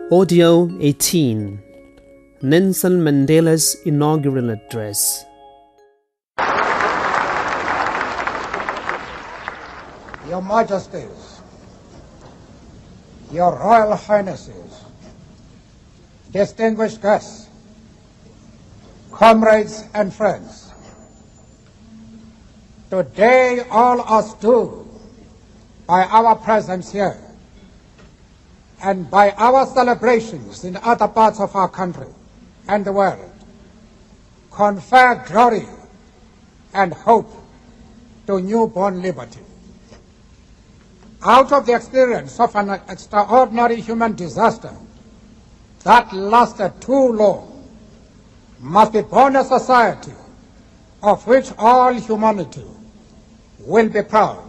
Audio 18. Nelson Mandela's inaugural address. Your Majesties, Your Royal Highnesses, distinguished guests, comrades and friends, today all us do, by our presence here and by our celebrations in other parts of our country and the world, confer glory and hope to newborn liberty. Out of the experience of an extraordinary human disaster that lasted too long, must be born a society of which all humanity will be proud.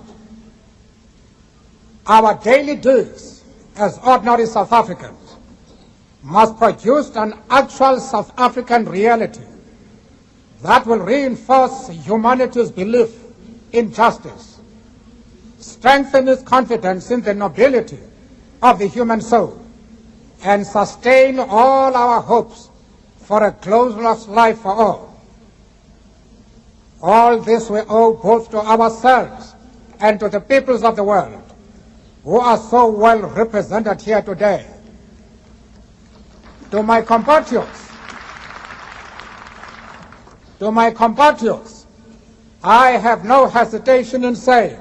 Our daily deeds as ordinary South Africans must produce an actual South African reality that will reinforce humanity's belief in justice, strengthen its confidence in the nobility of the human soul, and sustain all our hopes for a glorious life for all. All this we owe both to ourselves and to the peoples of the world who are so well represented here today. To my compatriots, I have no hesitation in saying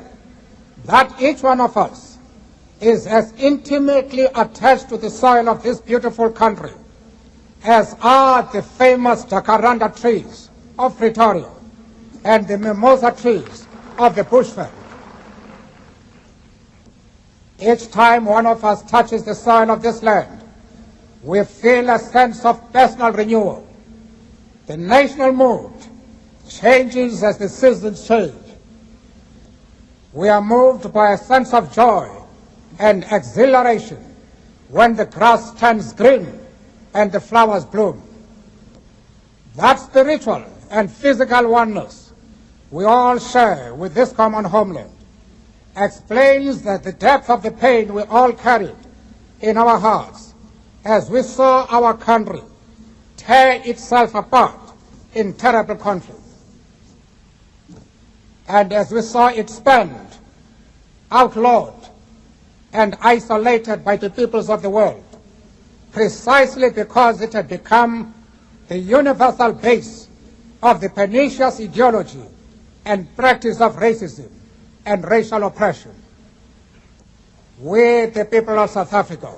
that each one of us is as intimately attached to the soil of this beautiful country as are the famous jacaranda trees of Pretoria and the mimosa trees of the Bushveld. Each time one of us touches the soil of this land, we feel a sense of personal renewal. The national mood changes as the seasons change. We are moved by a sense of joy and exhilaration when the grass turns green and the flowers bloom. That spiritual and physical oneness we all share with this common homeland explains that the depth of the pain we all carried in our hearts as we saw our country tear itself apart in terrible conflict, and as we saw it spent, outlawed, and isolated by the peoples of the world, precisely because it had become the universal base of the pernicious ideology and practice of racism and racial oppression. We, the people of South Africa,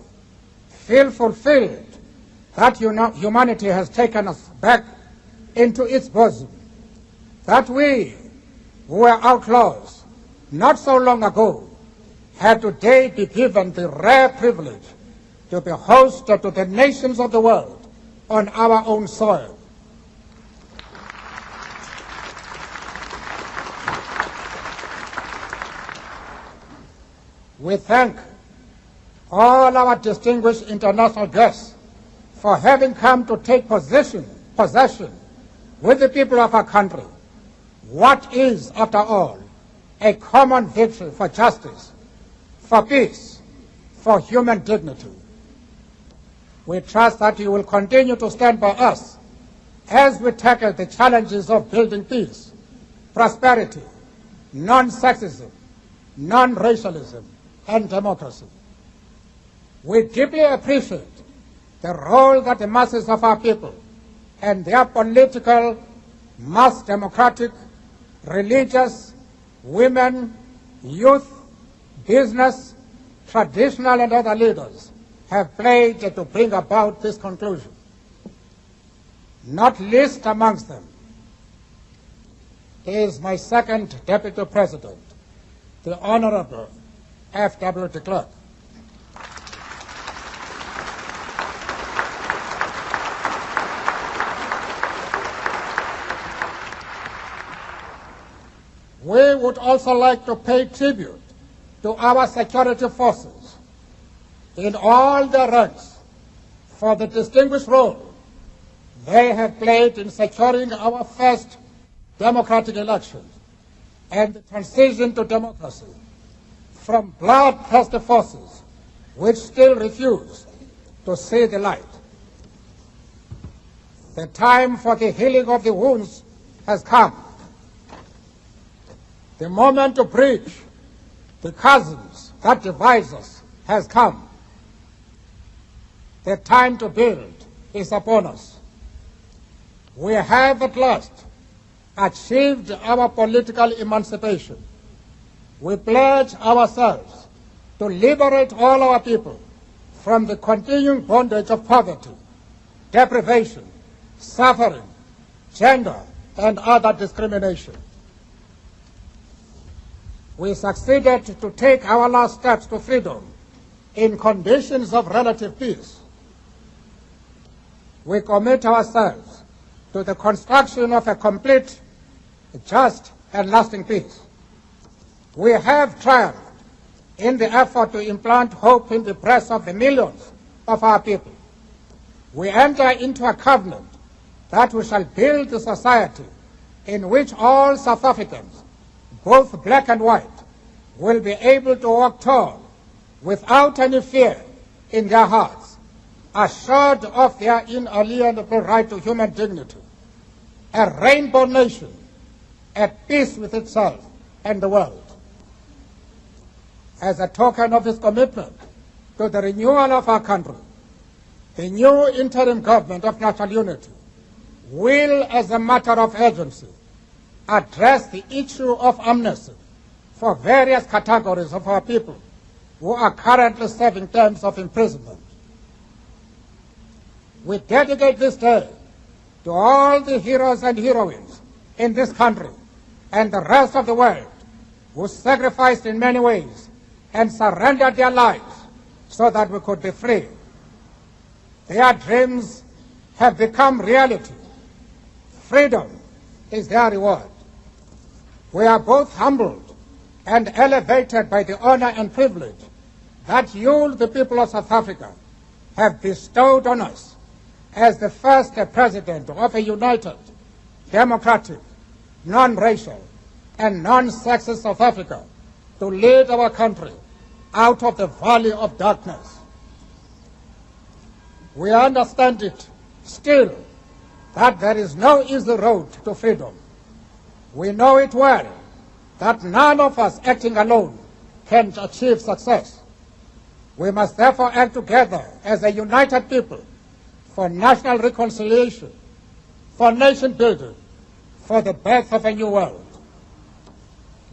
feel fulfilled that humanity has taken us back into its bosom, that we, who were outlaws not so long ago, had today be given the rare privilege to be hosted to the nations of the world on our own soil. We thank all our distinguished international guests for having come to take possession with the people of our country. What is, after all, a common victory for justice, for peace, for human dignity. We trust that you will continue to stand by us as we tackle the challenges of building peace, prosperity, non-sexism, non-racialism, and democracy. We deeply appreciate the role that the masses of our people and their political, mass democratic, religious, women, youth, business, traditional and other leaders have played to bring about this conclusion. Not least amongst them is my second Deputy President, the Honorable F.W. de Klerk. We would also like to pay tribute to our security forces in all their ranks for the distinguished role they have played in securing our first democratic elections and the transition to democracy from bloodthirsty forces which still refuse to see the light. The time for the healing of the wounds has come. The moment to bridge the chasms that divide us has come. The time to build is upon us. We have at last achieved our political emancipation. We pledge ourselves to liberate all our people from the continuing bondage of poverty, deprivation, suffering, gender, and other discrimination. We succeeded to take our last steps to freedom in conditions of relative peace. We commit ourselves to the construction of a complete, just, and lasting peace. We have triumphed in the effort to implant hope in the breasts of the millions of our people. We enter into a covenant that we shall build a society in which all South Africans, both black and white, will be able to walk tall without any fear in their hearts, assured of their inalienable right to human dignity, a rainbow nation at peace with itself and the world. As a token of this commitment to the renewal of our country, the new interim government of national unity will, as a matter of urgency, address the issue of amnesty for various categories of our people who are currently serving terms of imprisonment. We dedicate this day to all the heroes and heroines in this country and the rest of the world who sacrificed in many ways and surrendered their lives so that we could be free. Their dreams have become reality. Freedom is their reward. We are both humbled and elevated by the honor and privilege that you, the people of South Africa, have bestowed on us as the first president of a united, democratic, non-racial, and non-sexist South Africa to lead our country out of the valley of darkness. We understand it still that there is no easy road to freedom. We know it well that none of us acting alone can achieve success. We must therefore act together as a united people for national reconciliation, for nation building, for the birth of a new world.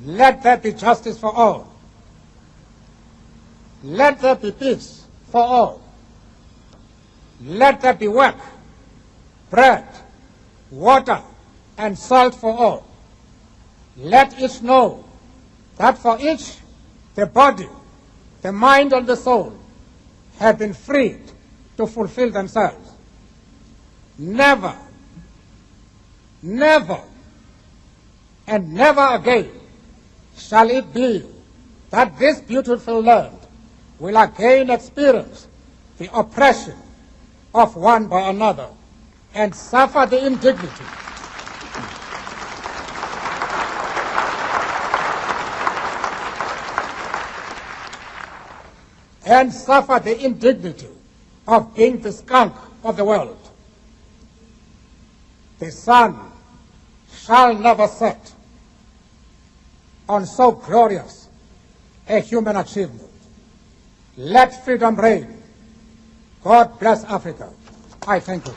Let there be justice for all. Let there be peace for all. Let there be work, bread, water, and salt for all. Let each know that for each, the body, the mind, and the soul have been freed to fulfill themselves. Never, never, and never again shall it be that this beautiful land will again experience the oppression of one by another and suffer the indignity of being the skunk of the world. The sun shall never set on so glorious a human achievement. Let freedom reign. God bless Africa. I thank you.